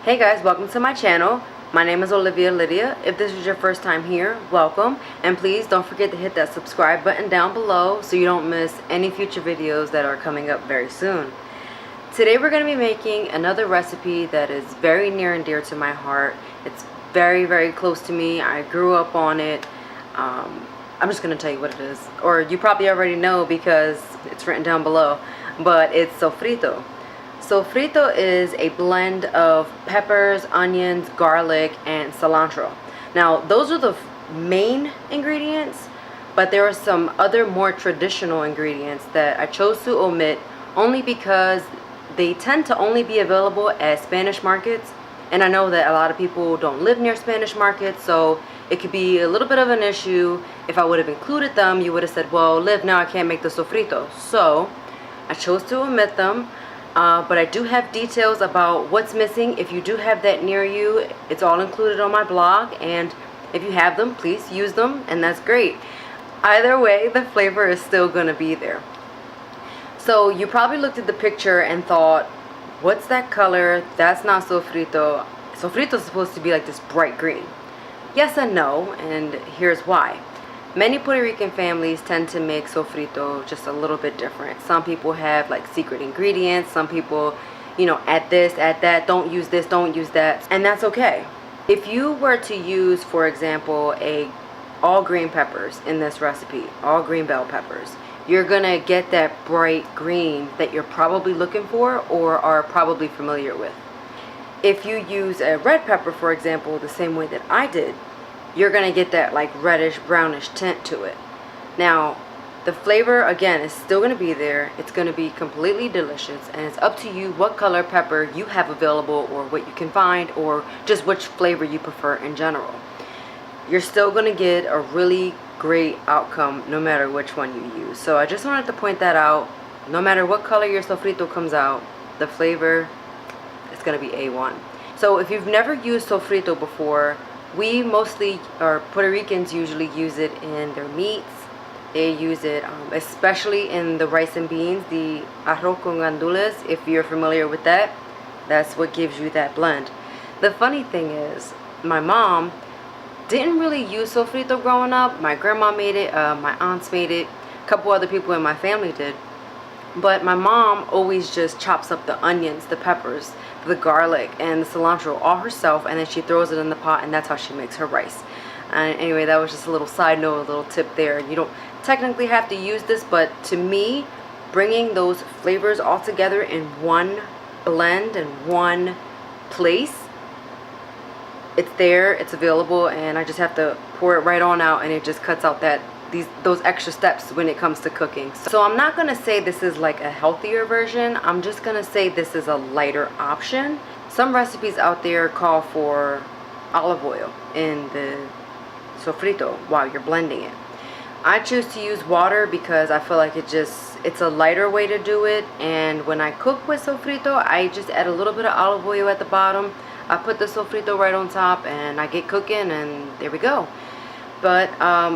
Hey guys, welcome to my channel. My name is Olivia Lydia. If this is your first time here, welcome. And please don't forget to hit that subscribe button down below so you don't miss any future videos that are coming up very soon. Today we're going to be making another recipe that is very near and dear to my heart. It's very close to me. I grew up on it. I'm just going to tell you what it is. Or you probably already know because it's written down below. But it's sofrito. Sofrito is a blend of peppers, onions, garlic, and cilantro. Now, those are the main ingredients, but there are some other more traditional ingredients that I chose to omit only because they tend to only be available at Spanish markets. And I know that a lot of people don't live near Spanish markets, so it could be a little bit of an issue. If I would have included them, you would have said, well, Liv, now I can't make the sofrito. So I chose to omit them. But I do have details about what's missing. If you do have that near you, it's all included on my blog. And if you have them, please use them, and that's great. Either way, the flavor is still going to be there. So you probably looked at the picture and thought, what's that color? That's not sofrito. Sofrito is supposed to be like this bright green. Yes and no, and here's why. Many Puerto Rican families tend to make sofrito just a little bit different. Some people have like secret ingredients. Some people, add this, add that, don't use this, don't use that. And that's okay. If you were to use, for example, all green peppers in this recipe, all green bell peppers, you're gonna get that bright green that you're probably looking for or are probably familiar with. If you use a red pepper, for example, the same way that I did, you're going to get that like reddish brownish tint to it. Now, the flavor, again, is still going to be there. It's going to be completely delicious, and it's up to you what color pepper you have available or what you can find or just which flavor you prefer in general. You're still going to get a really great outcome no matter which one you use. So I just wanted to point that out. No matter what color your sofrito comes out, the flavor is going to be A1. So if you've never used sofrito before, we mostly, or Puerto Ricans usually use it in their meats. They use it especially in the rice and beans, the arroz con gandules. If you're familiar with that, that's what gives you that blend. The funny thing is, my mom didn't really use sofrito growing up. My grandma made it, my aunts made it, a couple other people in my family did. But my mom always just chops up the onions, the peppers, the garlic, and the cilantro all herself, and then she throws it in the pot, and that's how she makes her rice. And anyway, that was just a little side note, a little tip there. You don't technically have to use this, but to me, bringing those flavors all together in one blend and one place, it's there, it's available, and I just have to pour it right on out, and it just cuts out those extra steps when it comes to cooking. So I'm not going to say this is like a healthier version. I'm just going to say this is a lighter option. Some recipes out there call for olive oil in the sofrito while you're blending it. I choose to use water because I feel like it's a lighter way to do it. And when I cook with sofrito, I just add a little bit of olive oil at the bottom. I put the sofrito right on top and I get cooking, and there we go. But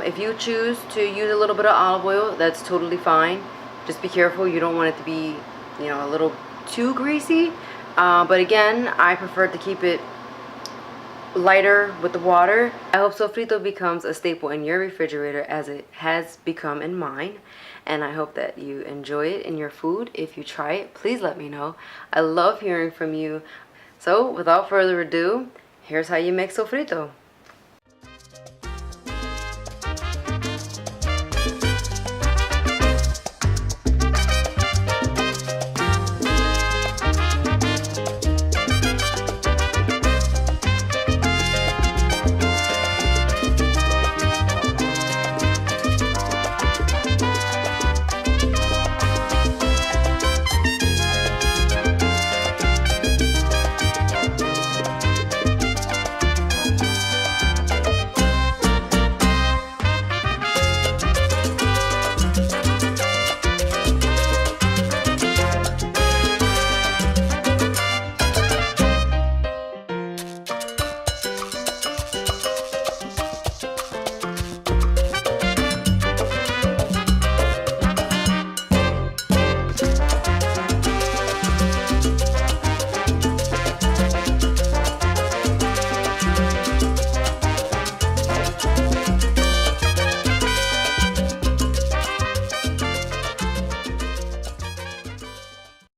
if you choose to use a little bit of olive oil, that's totally fine. Just be careful. You don't want it to be, a little too greasy. But again, I prefer to keep it lighter with the water. I hope sofrito becomes a staple in your refrigerator as it has become in mine. And I hope that you enjoy it in your food. If you try it, please let me know. I love hearing from you. So without further ado, here's how you make sofrito.